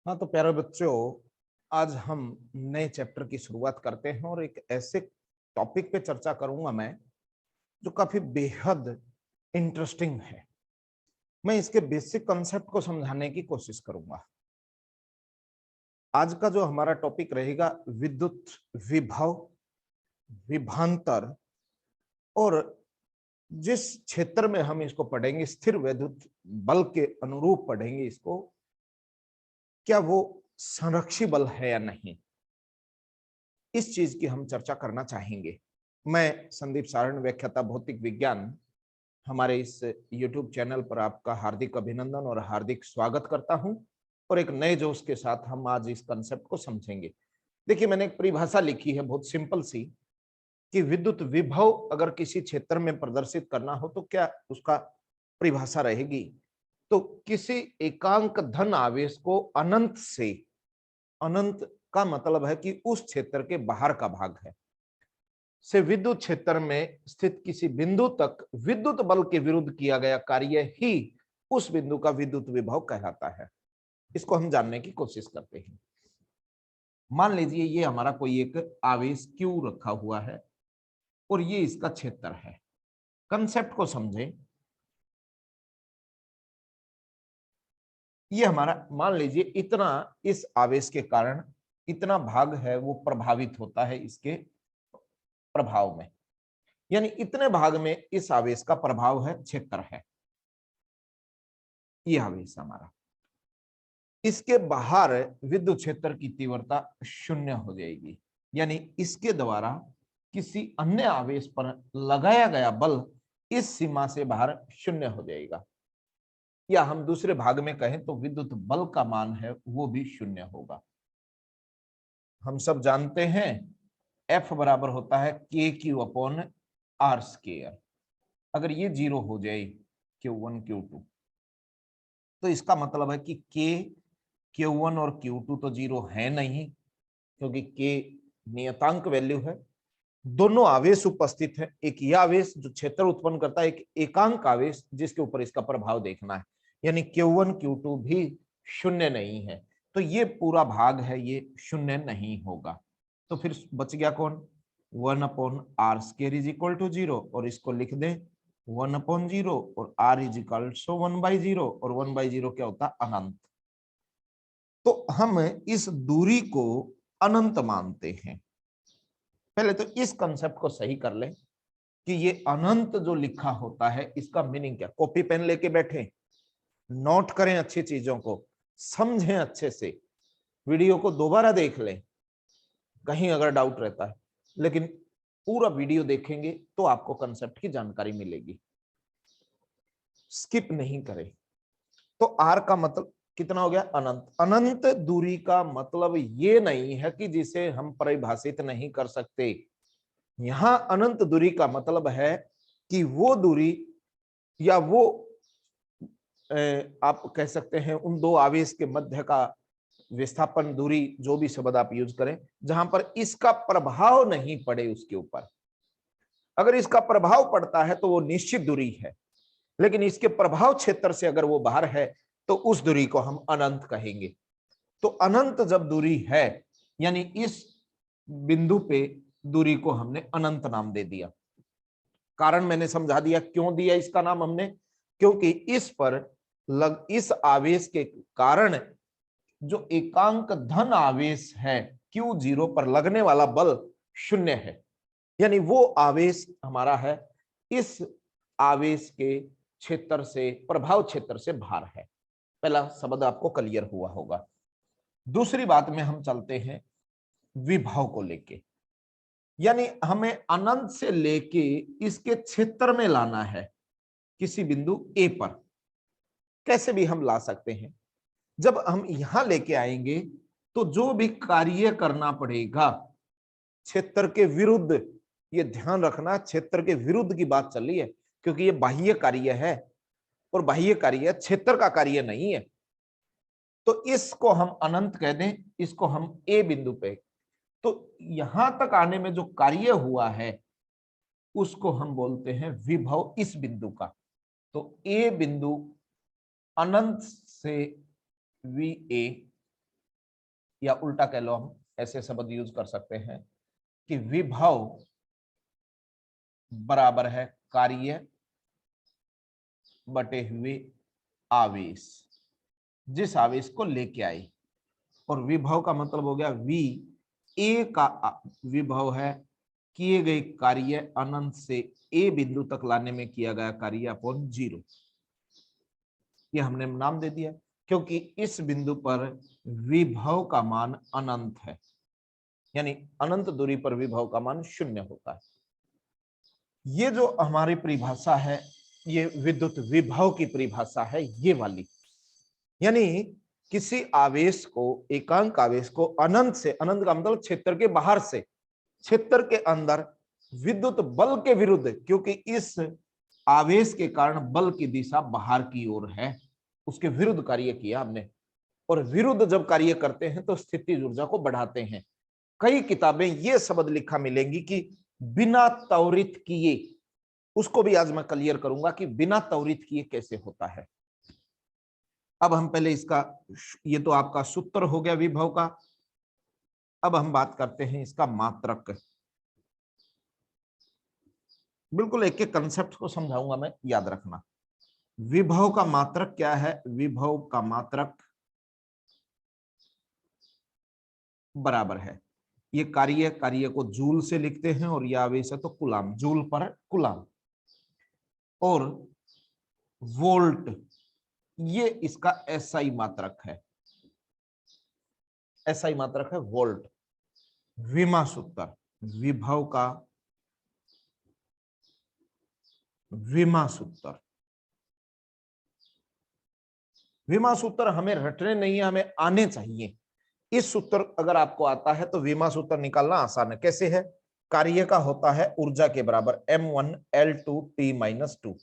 हाँ तो प्यारे बच्चों, आज हम नए चैप्टर की शुरुआत करते हैं और एक ऐसे टॉपिक पे चर्चा करूंगा मैं जो काफी बेहद इंटरेस्टिंग है। मैं इसके बेसिक कॉन्सेप्ट को समझाने की कोशिश करूंगा। आज का जो हमारा टॉपिक रहेगा विद्युत विभव विभवांतर, और जिस क्षेत्र में हम इसको पढ़ेंगे स्थिर विद्युत बल के अनुरूप पढ़ेंगे इसको, क्या वो संरक्षी बल है या नहीं, इस चीज की हम चर्चा करना चाहेंगे। मैं संदीप सारण, व्याख्याता भौतिक विज्ञान, हमारे इस YouTube चैनल पर आपका हार्दिक अभिनंदन और हार्दिक स्वागत करता हूं। और एक नए जोश के साथ हम आज इस कंसेप्ट को समझेंगे। देखिए, मैंने एक परिभाषा लिखी है बहुत सिंपल सी, कि विद्युत विभव अगर किसी क्षेत्र में प्रदर्शित करना हो तो क्या उसका परिभाषा रहेगी। तो किसी एकांक धन आवेश को अनंत से, अनंत का मतलब है कि उस क्षेत्र के बाहर का भाग है, से विद्युत क्षेत्र में स्थित किसी बिंदु तक विद्युत बल के विरुद्ध किया गया कार्य ही उस बिंदु का विद्युत विभव कहलाता है। इसको हम जानने की कोशिश करते हैं। मान लीजिए ये हमारा कोई एक आवेश Q रखा हुआ है और ये इसका क्षेत्र है। कंसेप्ट को समझें। ये हमारा, मान लीजिए इतना, इस आवेश के कारण इतना भाग है वो प्रभावित होता है इसके प्रभाव में, यानी इतने भाग में इस आवेश का प्रभाव है, क्षेत्र है ये आवेश हमारा। इसके बाहर विद्युत क्षेत्र की तीव्रता शून्य हो जाएगी, यानी इसके द्वारा किसी अन्य आवेश पर लगाया गया बल इस सीमा से बाहर शून्य हो जाएगा, या हम दूसरे भाग में कहें तो विद्युत बल का मान है वो भी शून्य होगा। हम सब जानते हैं F बराबर होता है KQ/R²। अगर ये जीरो हो जाए, Q1 Q2, तो इसका मतलब है कि Q1 और Q2 तो जीरो है नहीं, क्योंकि K नियतांक वैल्यू है। दोनों आवेश उपस्थित है, एक यह आवेश जो क्षेत्र उत्पन्न करता है, एक एकांक आवेश जिसके ऊपर इसका प्रभाव देखना है, यानी Q1 Q2 भी शून्य नहीं है। तो ये पूरा भाग है ये शून्य नहीं होगा। तो फिर बच गया कौन, 1/R²=0, और इसको लिख दें 1/0, और R=1/0, और 1/0 क्या होता है, अनंत। तो हम इस दूरी को अनंत मानते हैं। पहले तो इस कंसेप्ट को सही कर लें कि ये अनंत जो लिखा होता है इसका मीनिंग क्या। कॉपी पेन लेके बैठे, नोट करें अच्छी चीजों को, समझें अच्छे से, वीडियो को दोबारा देख लें कहीं अगर डाउट रहता है, लेकिन पूरा वीडियो देखेंगे तो आपको कंसेप्ट की जानकारी मिलेगी, स्किप नहीं करें। तो आर का मतलब कितना हो गया, अनंत। अनंत दूरी का मतलब ये नहीं है कि जिसे हम परिभाषित नहीं कर सकते। यहां अनंत दूरी का मतलब है कि वो दूरी, या वो आप कह सकते हैं उन दो आवेश के मध्य का विस्थापन दूरी, जो भी शब्द आप यूज करें, जहां पर इसका प्रभाव नहीं पड़े उसके ऊपर। अगर इसका प्रभाव पड़ता है तो वो निश्चित दूरी है, लेकिन इसके प्रभाव क्षेत्र से अगर वो बाहर है तो उस दूरी को हम अनंत कहेंगे। तो अनंत जब दूरी है, यानी इस बिंदु पे दूरी को हमने अनंत नाम दे दिया। कारण मैंने समझा दिया, क्यों दिया इसका नाम हमने, क्योंकि इस पर इस आवेश के कारण जो एकांक धन आवेश है Q0 पर लगने वाला बल शून्य है, यानी वो आवेश हमारा है इस आवेश के क्षेत्र से, प्रभाव क्षेत्र से बाहर है। पहला शब्द आपको क्लियर हुआ होगा। दूसरी बात में हम चलते हैं विभव को लेके, यानी हमें अनंत से लेके इसके क्षेत्र में लाना है किसी बिंदु ए पर। कैसे भी हम ला सकते हैं। जब हम यहां लेके आएंगे तो जो भी कार्य करना पड़ेगा क्षेत्र के विरुद्ध, ये ध्यान रखना क्षेत्र के विरुद्ध की बात चल रही है, क्योंकि ये बाह्य कार्य है और बाह्य कार्य क्षेत्र का कार्य नहीं है। तो इसको हम अनंत कह दें, इसको हम ए बिंदु पे, तो यहां तक आने में जो कार्य हुआ है उसको हम बोलते हैं विभव इस बिंदु का। तो ए बिंदु अनंत से वी ए, या उल्टा कह लो, हम ऐसे शब्द यूज कर सकते हैं कि विभव बराबर है कार्य बटे हुए आवेश, जिस आवेश को लेके आई। और विभव का मतलब हो गया वी, ए का विभव है किए गए कार्य अनंत से ए बिंदु तक लाने में किया गया कार्य अपॉन 0। ये हमने नाम दे दिया क्योंकि इस बिंदु पर विभव का मान अनंत है, यानी अनंत दूरी पर विभव का मान 0 होता है। ये जो हमारी परिभाषा है, ये विद्युत विभव की परिभाषा है, ये वाली। यानी किसी आवेश को, एकांक आवेश को अनंत से, अनंत का मतलब क्षेत्र के बाहर से क्षेत्र के अंदर विद्युत बल के विरुद्ध, क्योंकि इस आवेश के कारण बल की दिशा बाहर की ओर है, उसके विरुद्ध कार्य किया हमने। और विरुद्ध जब कार्य करते हैं तो स्थितिज ऊर्जा को बढ़ाते हैं। कई किताबें ये शब्द लिखा मिलेंगी कि बिना त्वरित किए, उसको भी आज मैं क्लियर करूंगा कि बिना त्वरित किए कैसे होता है। अब हम पहले इसका, ये तो आपका सूत्र हो गया विभव का। अब हम बात करते हैं इसका मात्रक। बिल्कुल एक एक कंसेप्ट को समझाऊंगा मैं, याद रखना। विभव का मात्रक क्या है? विभव का मात्रक बराबर है, ये कार्य को जूल से लिखते हैं और यह आवेश है तो कुलाम, जूल पर कुलाम। और वोल्ट, ये इसका एसआई मात्रक है, एसआई मात्रक है वोल्ट। विमा सूत्र, विभव का विमा सूत्र, विमा सूत्र हमें रटने नहीं है, हमें आने चाहिए। इस सूत्र अगर आपको आता है तो विमा सूत्र निकालना आसान है। कैसे है? कार्य का होता है ऊर्जा के बराबर m1L2T-2,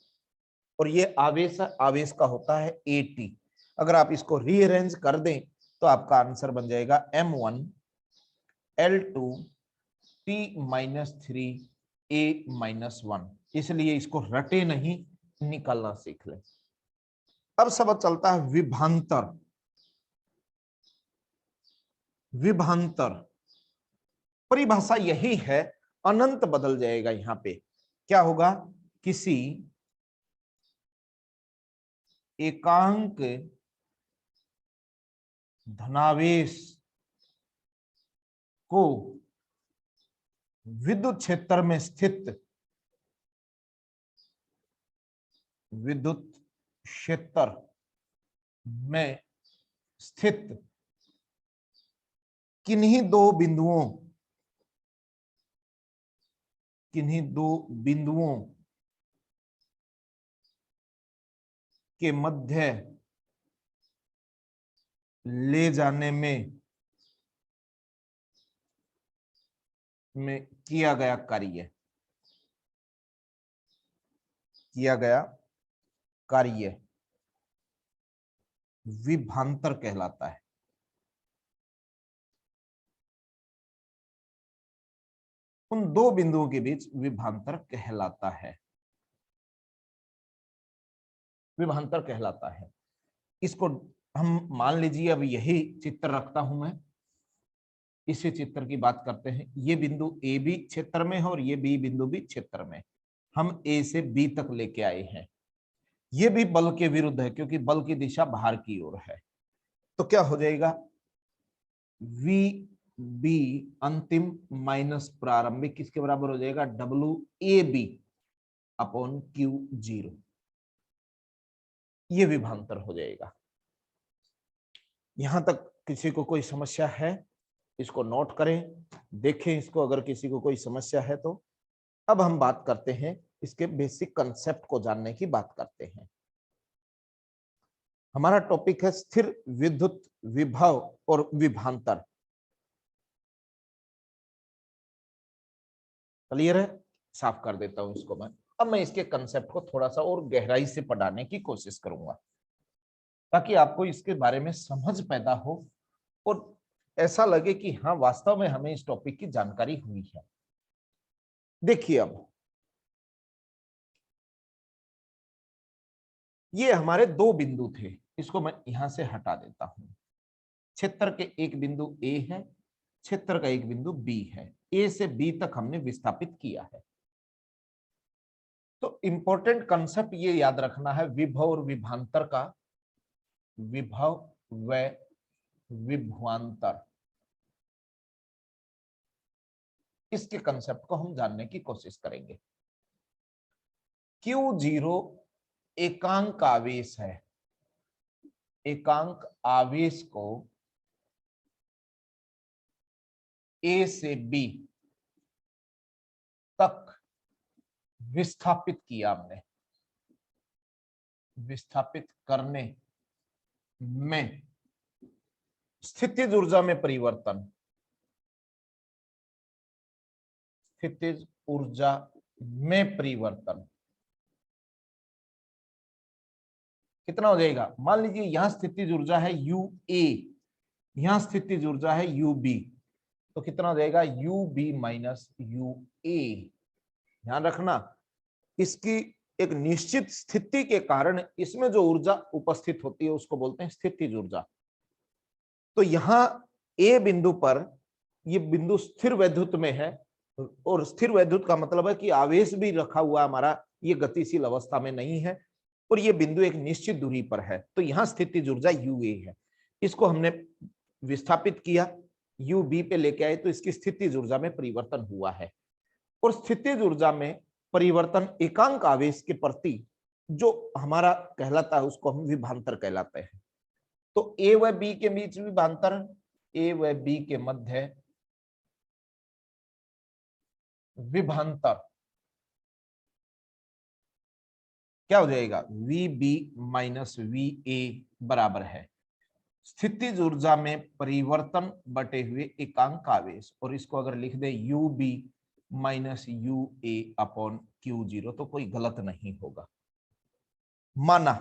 और ये आवेश है, आवेश का होता है AT। अगर आप इसको रीअरेंज कर दें तो आपका आंसर बन जाएगा m1L2T-3A-1। इसलिए इसको रटे नहीं, निकालना सीख ले। अब शब्द चलता है विभांतर। विभांतर परिभाषा यही है, अनंत बदल जाएगा यहां पे। क्या होगा? किसी एकांक धनावेश को विद्युत क्षेत्र में स्थित, विद्युत क्षेत्र में स्थित किन्हीं दो बिंदुओं के मध्य ले जाने में किया गया कार्य विभांतर कहलाता है। उन दो बिंदुओं के बीच विभांतर कहलाता है, विभांतर कहलाता है। इसको हम मान लीजिए, अब यही चित्र रखता हूं मैं, इसी चित्र की बात करते हैं। ये बिंदु ए भी क्षेत्र में है और ये बी बिंदु भी क्षेत्र में। हम ए से बी तक लेके आए हैं। ये भी बल के विरुद्ध है क्योंकि बल की दिशा बाहर की ओर है। तो क्या हो जाएगा? वी बी अंतिम माइनस प्रारंभिक किसके बराबर हो जाएगा? WAB upon Q0। ये विभांतर हो जाएगा। यहां तक किसी को कोई समस्या है? इसको नोट करें, देखें इसको, अगर किसी को कोई समस्या है तो। अब हम बात करते हैं इसके बेसिक कंसेप्ट को जानने की बात करते हैं। हमारा टॉपिक है स्थिर विद्युत विभव और विभांतर। क्लियर है? साफ कर देता हूं इसको मैं। अब मैं इसके कंसेप्ट को थोड़ा सा और गहराई से पढ़ाने की कोशिश करूंगा ताकि आपको इसके बारे में समझ पैदा हो और ऐसा लगे कि हाँ, वास्तव में हमें इस टॉपिक की जानकारी हुई है। देखिए, अब ये हमारे दो बिंदु थे, इसको मैं यहां से हटा देता हूं। क्षेत्र के एक बिंदु ए है, क्षेत्र का एक बिंदु बी है, ए से बी तक हमने विस्थापित किया है। तो इंपॉर्टेंट कंसेप्ट ये याद रखना है विभव और विभवांतर का, विभव व विभवांतर, इसके कंसेप्ट को हम जानने की कोशिश करेंगे। Q0 एकांक आवेश है, एकांक आवेश को ए से बी तक विस्थापित किया हमने, विस्थापित करने में स्थितिज ऊर्जा में परिवर्तन, स्थितिज ऊर्जा में परिवर्तन कितना हो जाएगा? मान लीजिए यहां स्थितिज ऊर्जा है UA, यहां स्थितिज ऊर्जा है UB, तो कितना हो जाएगा? UB minus UA। ध्यान रखना, इसकी एक निश्चित स्थिति के कारण इसमें जो ऊर्जा उपस्थित होती है उसको बोलते हैं स्थितिज ऊर्जा। तो यहां ए बिंदु पर, ये बिंदु स्थिर वैद्युत में है, और स्थिर वैद्युत का मतलब है कि आवेश भी रखा हुआ हमारा, ये गतिशील अवस्था में नहीं है, और ये बिंदु एक निश्चित दूरी पर है। तो यहां स्थितिज ऊर्जा UA है, इसको हमने विस्थापित किया, UB पे लेके आए, तो इसकी स्थितिज ऊर्जा में परिवर्तन हुआ है। और स्थितिज ऊर्जा में परिवर्तन एकांक आवेश के प्रति जो हमारा कहलाता है उसको हम विभवांतर कहलाते हैं। तो ए व बी के बीच विभवांतर, ए व बी के मध्य विभवांतर क्या हो जाएगा? VB माइनस VA बराबर है स्थितिज ऊर्जा में परिवर्तन बटे हुए एकांक आवेश, और इसको अगर लिख दे UB minus UA upon Q0 तो कोई गलत नहीं होगा। माना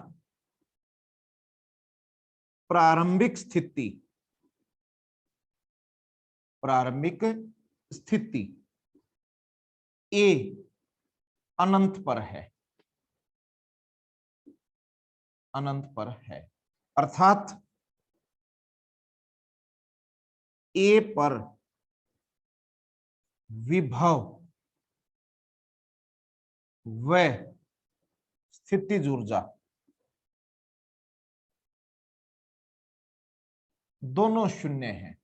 प्रारंभिक स्थिति, प्रारंभिक स्थिति A अनंत पर है, अनंत पर है, अर्थात ए पर विभव व स्थितिज ऊर्जा दोनों शून्य हैं।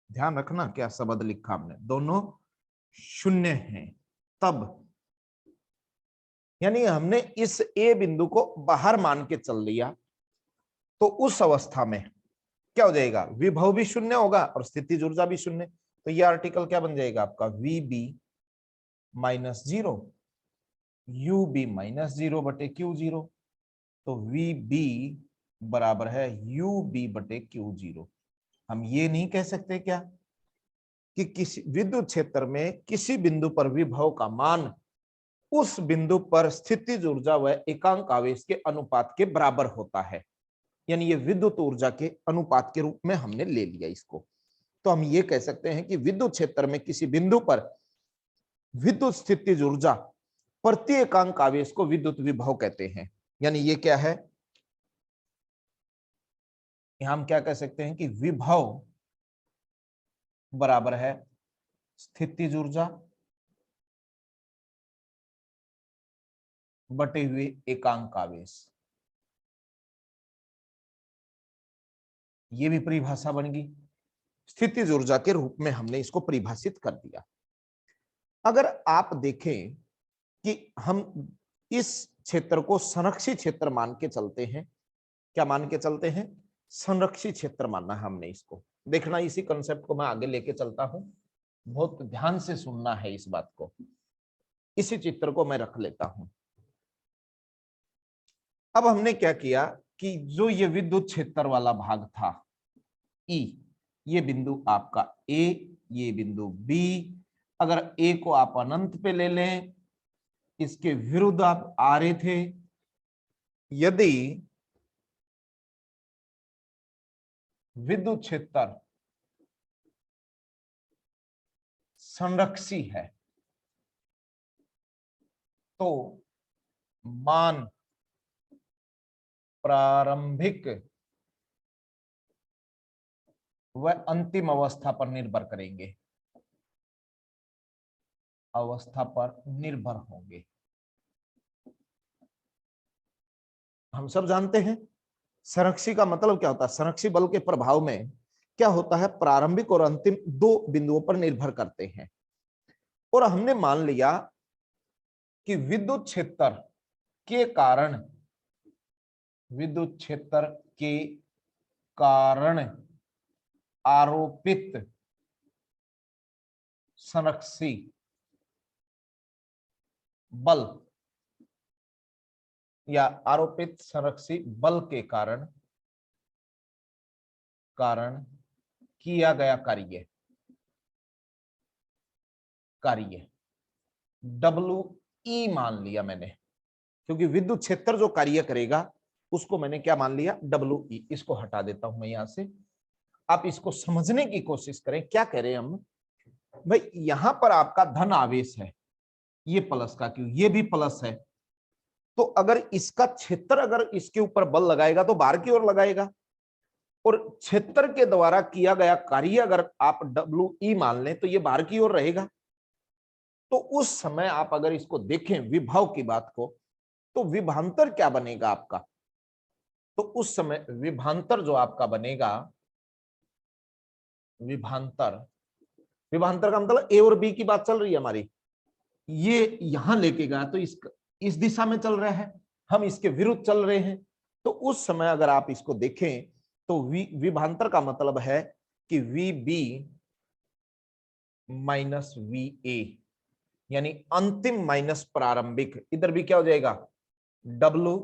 ध्यान रखना क्या शब्द लिखा हमने, दोनों शून्य हैं। तब यानी हमने इस ए बिंदु को बाहर मान के चल लिया, तो उस अवस्था में क्या हो जाएगा? विभव भी शून्य होगा और स्थितिज ऊर्जा भी शून्य। तो ये आर्टिकल क्या बन जाएगा आपका? VB माइनस 0 UB माइनस 0 बटे Q0। तो VB बराबर है UB बटे Q0। हम ये नहीं कह सकते क्या कि किसी विद्युत क्षेत्र में किसी बिंदु पर विभव का मान उस बिंदु पर स्थितिज ऊर्जा व एकांक आवेश के अनुपात के बराबर होता है, यानी ये विद्युत ऊर्जा के अनुपात के रूप में हमने ले लिया इसको। तो हम ये कह सकते हैं कि विद्युत क्षेत्र में किसी बिंदु पर विद्युत स्थितिज ऊर्जा प्रति एकांक आवेश को विद्युत विभव कहते हैं। यानी ये क्या है? यहां हम क्या कह सकते हैं कि विभव बराबर है स्थितिज ऊर्जा बटे हुए एकांक आवेश। ये भी परिभाषा बन गई, स्थितिज ऊर्जा के रूप में हमने इसको परिभाषित कर दिया। अगर आप देखें कि हम इस क्षेत्र को संरक्षित क्षेत्र मान के चलते हैं, क्या मान के चलते हैं? संरक्षित क्षेत्र मानना है हमने इसको। देखना, इसी कंसेप्ट को मैं आगे लेके चलता हूं, बहुत ध्यान से सुनना है इस बात को। इसी चित्र को मैं रख लेता हूं। अब हमने क्या किया कि जो ये विद्युत क्षेत्र वाला भाग था E, ये बिंदु आपका A, ये बिंदु B, अगर A को आप अनंत पे ले लें, इसके विरुद्ध आप आ रहे थे, यदि विद्युत क्षेत्र संरक्षी है तो मान प्रारंभिक वह अंतिम अवस्था पर निर्भर करेंगे, अवस्था पर निर्भर होंगे। हम सब जानते हैं संरक्षी का मतलब क्या होता है। संरक्षी बल के प्रभाव में क्या होता है, प्रारंभिक और अंतिम दो बिंदुओं पर निर्भर करते हैं। और हमने मान लिया कि विद्युत क्षेत्र के कारण, विद्युत क्षेत्र के कारण आरोपित संरक्षी बल या आरोपित संरक्षी बल के कारण किया गया कार्य WE मान लिया मैंने, क्योंकि विद्युत क्षेत्र जो कार्य करेगा उसको मैंने क्या मान लिया, WE। इसको हटा देता हूं मैं यहां से। आप इसको समझने की कोशिश करें। क्या कह रहे हैं हम भाई, यहां पर आपका धन आवेश है, ये प्लस का क्यों, ये भी प्लस है, तो अगर इसका क्षेत्र अगर इसके ऊपर बल लगाएगा तो बाहर की ओर लगाएगा, और क्षेत्र के द्वारा किया गया कार्य अगर आप WE मान लें तो ये बाहर की ओर रहेगा। तो उस समय आप अगर इसको देखें विभव की बात को, तो विभवांतर क्या बनेगा आपका, तो उस समय विभवांतर जो आपका बनेगा, विभवांतर का मतलब ए और बी की बात चल रही है हमारी, ये यहां लेके गया तो इस दिशा में चल रहा है, हम इसके विरुद्ध चल रहे हैं। तो उस समय अगर आप इसको देखें तो विभवांतर का मतलब है कि VB माइनस VA, यानी अंतिम माइनस प्रारंभिक, इधर भी क्या हो जाएगा W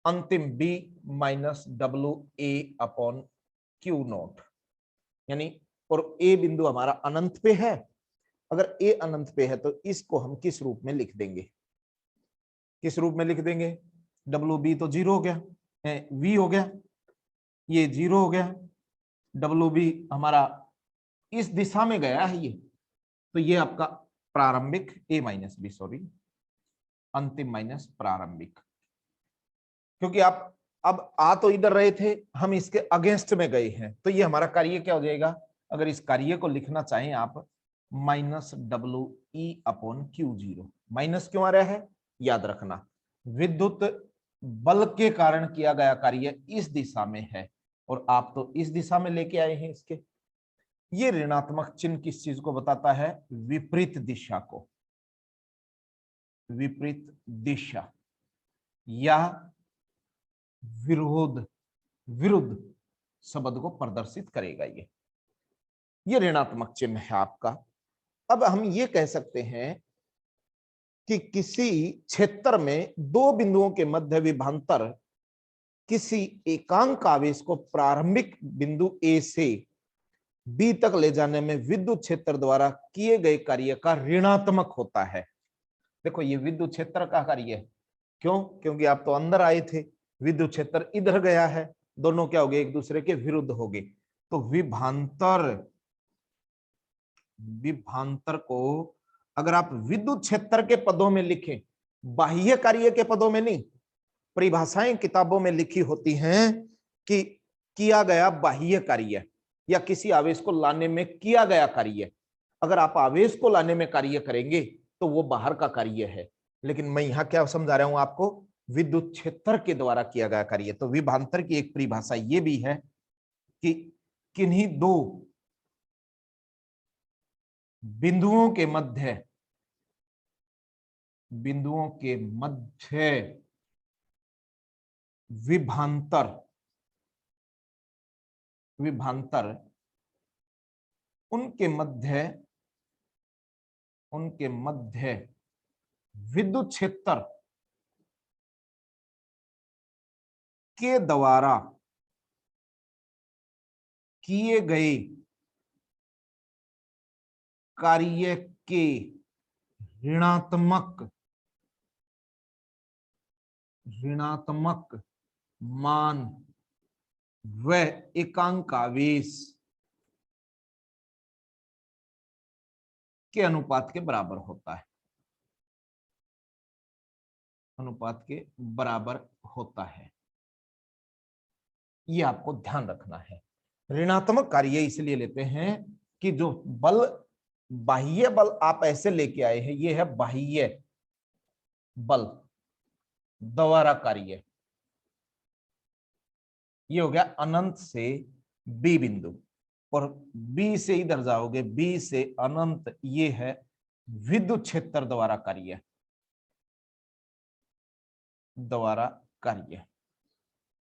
अंतिम B minus WA upon Q0, यानी और A बिंदु हमारा अनंत पे है। अगर A अनंत पे है तो इसको हम किस रूप में लिख देंगे, किस रूप में लिख देंगे, WB तो 0 हो गया, V हो गया, ये 0 हो गया, WB हमारा इस दिशा में गया है ये, तो ये आपका प्रारंभिक A माइनस B, सॉरी अंतिम माइनस प्रारंभिक, क्योंकि आप अब आ तो इधर रहे थे, हम इसके अगेंस्ट में गए हैं, तो ये हमारा कार्य क्या हो जाएगा, अगर इस कार्य को लिखना चाहें आप minus WE upon Q0। Minus क्यों आ रहा है, याद रखना विद्युत बल के कारण किया गया कार्य इस दिशा में है और आप तो इस दिशा में लेके आए हैं इसके। ये ऋणात्मक चिन्ह किस चीज को बताता है, विपरीत दिशा को, विपरीत दिशा या विरुद्ध शब्द को प्रदर्शित करेगा। ये ऋणात्मक चिन्ह है आपका। अब हम ये कह सकते हैं कि किसी क्षेत्र में दो बिंदुओं के मध्य विभवांतर किसी एकांक आवेश को प्रारंभिक बिंदु A से B तक ले जाने में विद्युत क्षेत्र द्वारा किए गए कार्य का ऋणात्मक होता है। देखो ये विद्युत क्षेत्र का कार्य है, क्यों, क्योंकि आप तो अंदर आए थे, विद्युत क्षेत्र इधर गया है, दोनों क्या हो गए, एक दूसरे के विरुद्ध हो गए। तो विभवांतर को अगर आप विद्युत क्षेत्र के पदों में लिखें, बाह्य कार्य के पदों में नहीं, परिभाषाएं किताबों में लिखी होती हैं कि किया गया बाह्य कार्य या किसी आवेश को लाने में किया गया कार्य। अगर आप आवेश को लाने में कार्य करेंगे तो वो बाहर का कार्य है, लेकिन मैं यहां क्या समझा रहा हूं आपको, विद्युत क्षेत्र के द्वारा किया गया कार्य। तो विभवांतर की एक परिभाषा ये भी है कि किन्हीं दो बिंदुओं के मध्य विभवांतर उनके मध्य विद्युत क्षेत्र के द्वारा किए गए कार्य के ऋणात्मक मान व एकांक आवेश के अनुपात के बराबर होता है, अनुपात के बराबर होता है। ये आपको ध्यान रखना है। ऋणात्मक कार्य इसलिए लेते हैं कि जो बल, बाह्य बल आप ऐसे लेके आए हैं, ये है बाह्य बल द्वारा कार्य, ये हो गया अनंत से बी बिंदु, और बी से इधर जाओगे, बी से अनंत, ये है विद्युत क्षेत्र द्वारा कार्य, द्वारा कार्य।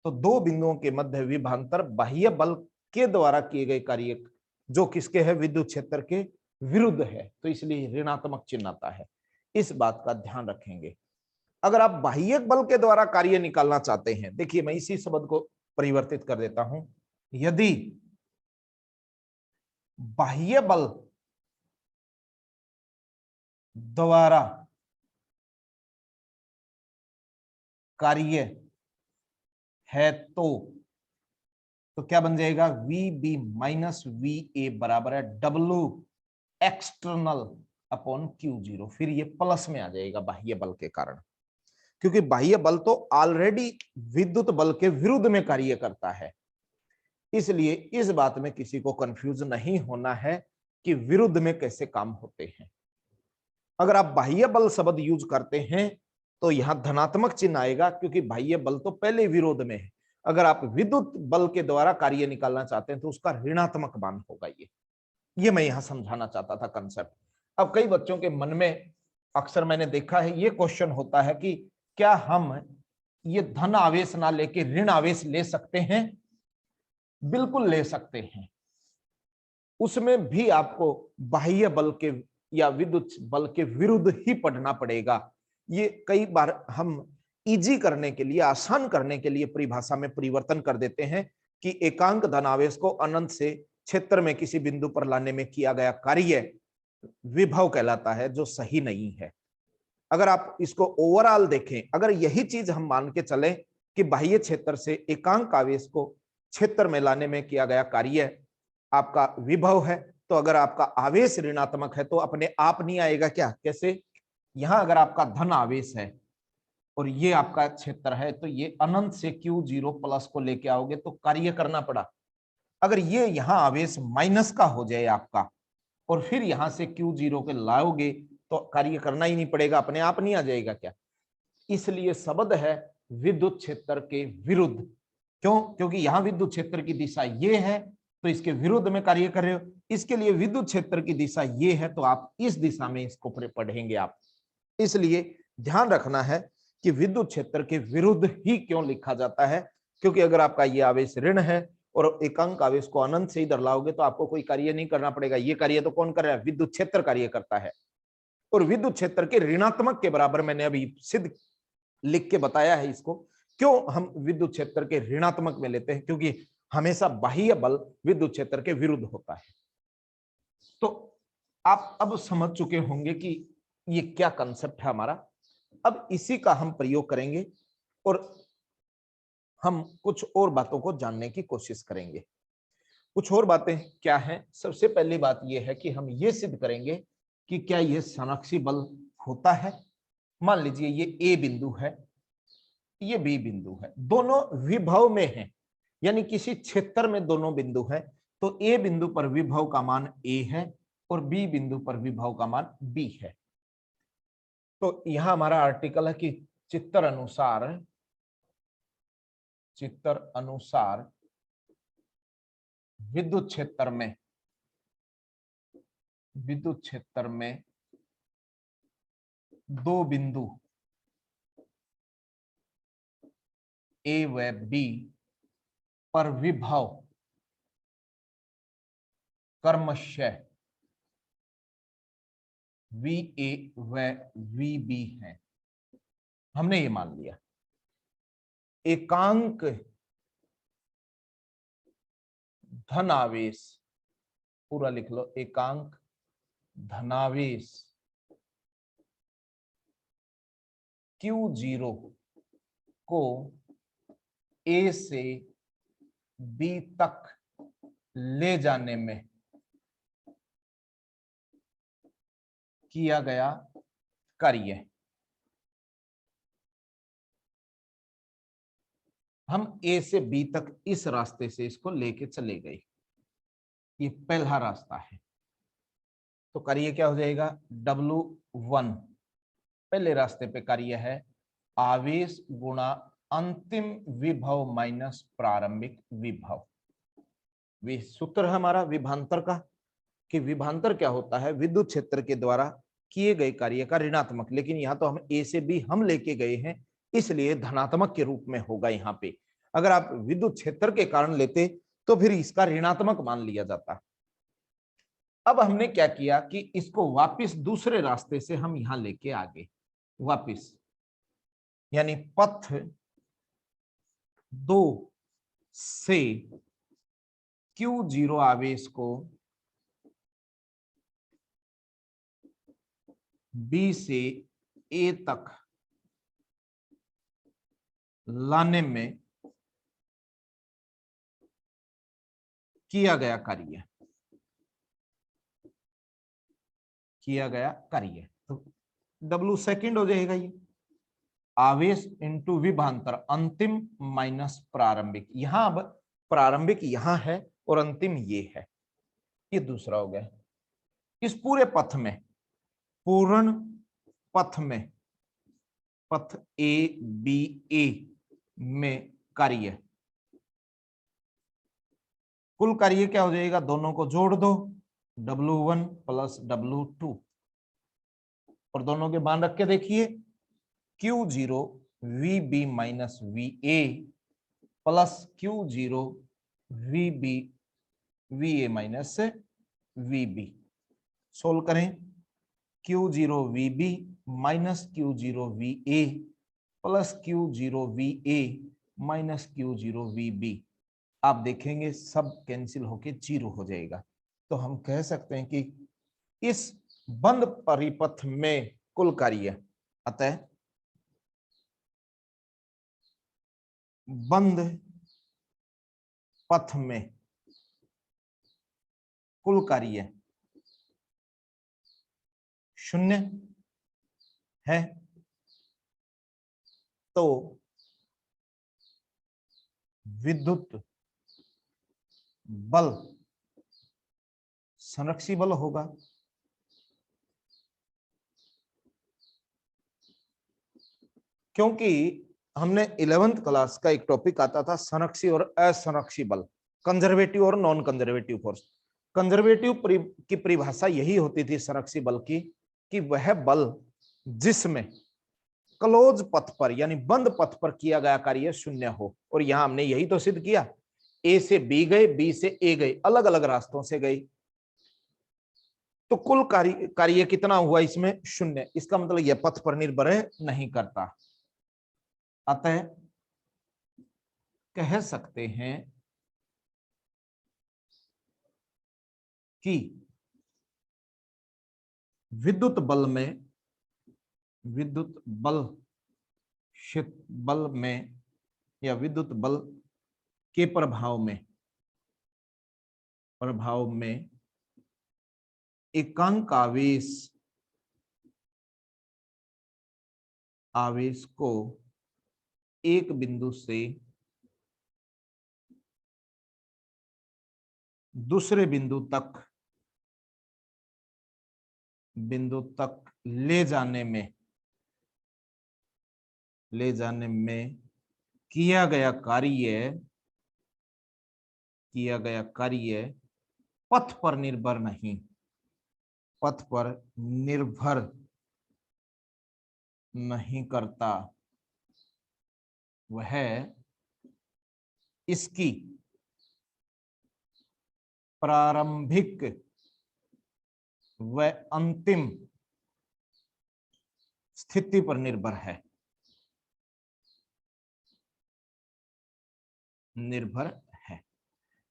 तो दो बिंदुओं के मध्य विभवांतर बाह्य बल के द्वारा किए गए कार्य जो किसके है, विद्युत क्षेत्र के विरुद्ध है, तो इसलिए ऋणात्मक चिन्ह आता है। इस बात का ध्यान रखेंगे। अगर आप बाह्य बल के द्वारा कार्य निकालना चाहते हैं, देखिए मैं इसी शब्द को परिवर्तित कर देता हूं, यदि बाह्य बल द्वारा कार्य है तो क्या बन जाएगा, V B minus V A बराबर है W external upon Q zero. फिर ये प्लस में आ जाएगा बाह्य बल के कारण, क्योंकि बाह्य बल तो ऑलरेडी विद्युत बल के विरुद्ध में कार्य करता है। इसलिए इस बात में किसी को कंफ्यूज नहीं होना है कि विरुद्ध में कैसे काम होते हैं। अगर आप बाह्य बल शब्द यूज करते हैं तो यहां धनात्मक चिन्ह आएगा, क्योंकि बाह्य बल तो पहले विरोध में है। अगर आप विद्युत बल के द्वारा कार्य निकालना चाहते हैं तो उसका ऋणात्मक मान होगा। ये मैं यहां समझाना चाहता था कंसेप्ट। अब कई बच्चों के मन में अक्सर मैंने देखा है ये क्वेश्चन होता है कि क्या हम ये धन आवेश ना लेके ऋण आवेश ले सकते हैं? बिल्कुल ले सकते हैं। उसमें भी आपको बाह्य बल के या विद्युत बल के विरुद्ध ही पढ़ना पड़ेगा। ये कई बार हम इजी करने के लिए, आसान करने के लिए परिभाषा में परिवर्तन कर देते हैं कि एकांक धनावेश को अनंत से क्षेत्र में किसी बिंदु पर लाने में किया गया कार्य विभव कहलाता है, जो सही नहीं है। अगर आप इसको ओवरऑल देखें, अगर यही चीज हम मान के चले कि बाह्य क्षेत्र से एकांक आवेश को क्षेत्र में लाने में किया गया कार्य आपका विभव है, तो अगर आपका आवेश ऋणात्मक है तो अपने आप नहीं आएगा क्या? कैसे? यहां अगर आपका धन आवेश है और ये आपका क्षेत्र है, तो ये अनंत से क्यू जीरो प्लस को लेके आओगे तो कार्य करना पड़ा। अगर ये यहां आवेश माइनस का हो जाए आपका और फिर यहां से क्यू जीरो के लाओगे तो कार्य करना ही नहीं पड़ेगा, अपने आप नहीं आ जाएगा क्या? इसलिए शब्द है विद्युत क्षेत्र के विरुद्ध। क्यों? क्योंकि यहां विद्युत क्षेत्र की दिशा ये है तो इसके विरुद्ध में कार्य कर रहे हो। इसके लिए विद्युत क्षेत्र की दिशा ये है तो आप इस दिशा में इसको पढ़ेंगे आप। इसलिए ध्यान रखना है कि विद्युत क्षेत्र के विरुद्ध ही क्यों लिखा जाता है, क्योंकि अगर आपका ये आवेश ऋण है और एकांक आवेश को अनंत से इधर लाओगे तो आपको कोई कार्य नहीं करना पड़ेगा। ये कार्य तो कौन कर रहा है? विद्युत क्षेत्र कार्य करता है। और विद्युत क्षेत्र के ऋणात्मक के बराबर मैंने अभी सिद्ध लिख के बताया है इसको। क्यों हम विद्युत क्षेत्र के ऋणात्मक में लेते हैं? क्योंकि हमेशा बाह्य बल विद्युत क्षेत्र के विरुद्ध होता है। तो आप अब समझ चुके होंगे कि ये क्या कंसेप्ट है हमारा। अब इसी का हम प्रयोग करेंगे और हम कुछ और बातों को जानने की कोशिश करेंगे। कुछ और बातें क्या हैं? सबसे पहली बात यह है कि हम ये सिद्ध करेंगे कि क्या यह संरक्षी बल होता है। मान लीजिए ये ए बिंदु है, ये बी बिंदु है, दोनों विभव में हैं, यानी किसी क्षेत्र में दोनों बिंदु हैं, तो ए बिंदु पर विभव का मान ए है और बी बिंदु पर विभव का मान बी है। तो यहां हमारा आर्टिकल है कि चित्र अनुसार विद्युत क्षेत्र में दो बिंदु ए व बी पर विभव क्रमशः वी ए व वी बी है। हमने ये मान लिया। एकांक धनावेश, पूरा लिख लो, एकांक धनावेश क्यू जीरो को ए से बी तक ले जाने में किया गया कार्य। हम ए से बी तक इस रास्ते से इसको लेके चले गए। ये पहला रास्ता है। तो कार्य क्या हो जाएगा, W1 पहले रास्ते पे कार्य है आवेश गुणा अंतिम विभव माइनस प्रारंभिक विभव। वे सूत्र है हमारा विभवांतर का, कि विभवांतर क्या होता है, विद्युत क्षेत्र के द्वारा किए गए कार्य का ऋणात्मक, लेकिन यहाँ तो हम ए से बी हम लेके गए हैं इसलिए धनात्मक के रूप में होगा यहाँ पे। अगर आप विद्युत क्षेत्र के कारण लेते तो फिर इसका ऋणात्मक मान लिया जाता। अब हमने क्या किया कि इसको वापस दूसरे रास्ते से हम यहां लेके आ गए वापिस, यानी पथ 2 से Q0 आवेश को B से A तक लाने में किया गया कार्य, तो W सेकंड हो जाएगा ये आवेश इंटू विभवांतर अंतिम माइनस प्रारंभिक। यहां अब प्रारंभिक यहां है और अंतिम ये है, ये दूसरा हो गया। इस पूरे पथ में, पूर्ण पथ में, पथ ए बी ए में कार्य, कुल कार्य क्या हो जाएगा, दोनों को जोड़ दो W1 प्लस W2 और दोनों के मान रख के देखिए Q0 VB minus VA plus Q0 VB VA minus VB। Solve करें, Q0 VB minus Q0 VA plus Q0 VA minus Q0 VB। आप देखेंगे सब कैंसिल होके 0 हो जाएगा। तो हम कह सकते हैं कि इस बंद परिपथ में कुल कार्य, अतः बंद पथ में कुल कार्य 0 है। तो विद्युत बल संरक्षी बल होगा। क्योंकि हमने 11th क्लास का एक टॉपिक आता था संरक्षी और असंरक्षी बल, कंजर्वेटिव और नॉन कंजर्वेटिव फोर्स। कंजर्वेटिव की परिभाषा यही होती थी संरक्षी बल की, कि वह बल जिसमें क्लोज पथ पर यानी बंद पथ पर किया गया कार्य 0 हो। और यहां हमने यही तो सिद्ध किया, ए से बी गए, बी से ए गए, अलग अलग रास्तों से गए, तो कुल कार्य कितना हुआ इसमें 0। इसका मतलब यह पथ पर निर्भर नहीं करता। अतः कह सकते हैं कि विद्युत बल में, विद्युत बल में या विद्युत बल के प्रभाव में एकांक आवेश को एक बिंदु से दूसरे बिंदु तक ले जाने में किया गया कार्य पथ पर निर्भर नहीं करता, वह इसकी प्रारंभिक व अंतिम स्थिति पर निर्भर है।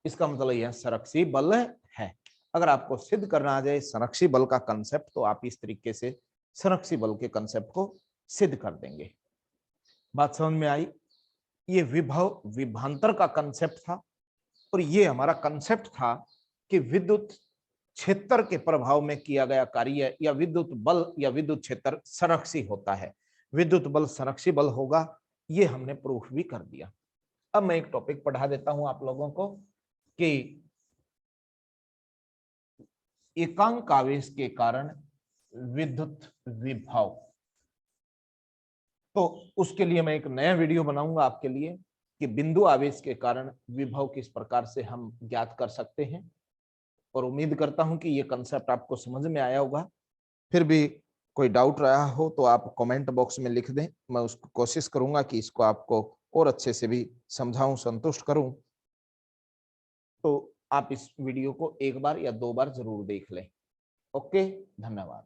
इसका मतलब यह संरक्षी बल है। अगर आपको सिद्ध करना आ जाए संरक्षी बल का कंसेप्ट, तो आप इस तरीके से संरक्षी बल के कंसेप्ट को सिद्ध कर देंगे। बात समझ में आई? ये विभवांतर का कंसेप्ट था और ये हमारा कंसेप्ट था कि विद्युत क्षेत्र के प्रभाव में किया गया कार्य या विद्युत बल या विद्युत क्षेत्र संरक्षी होता है। विद्युत बल संरक्षी बल होगा, ये हमने प्रूफ भी कर दिया। अब मैं एक टॉपिक पढ़ा देता हूं आप लोगों को कि एकांक आवेश के कारण विद्युत विभव। तो उसके लिए मैं एक नया वीडियो बनाऊंगा आपके लिए कि बिंदु आवेश के कारण विभव किस प्रकार से हम ज्ञात कर सकते हैं। और उम्मीद करता हूं कि ये कंसेप्ट आपको समझ में आया होगा। फिर भी कोई डाउट रहा हो तो आप कमेंट बॉक्स में लिख दें, मैं उसको कोशिश करूंगा कि इसको आपको और अच्छे से भी समझाऊं, संतुष्ट करूं। तो आप इस वीडियो को एक बार या 2 बार जरूर देख लें। ओके, धन्यवाद।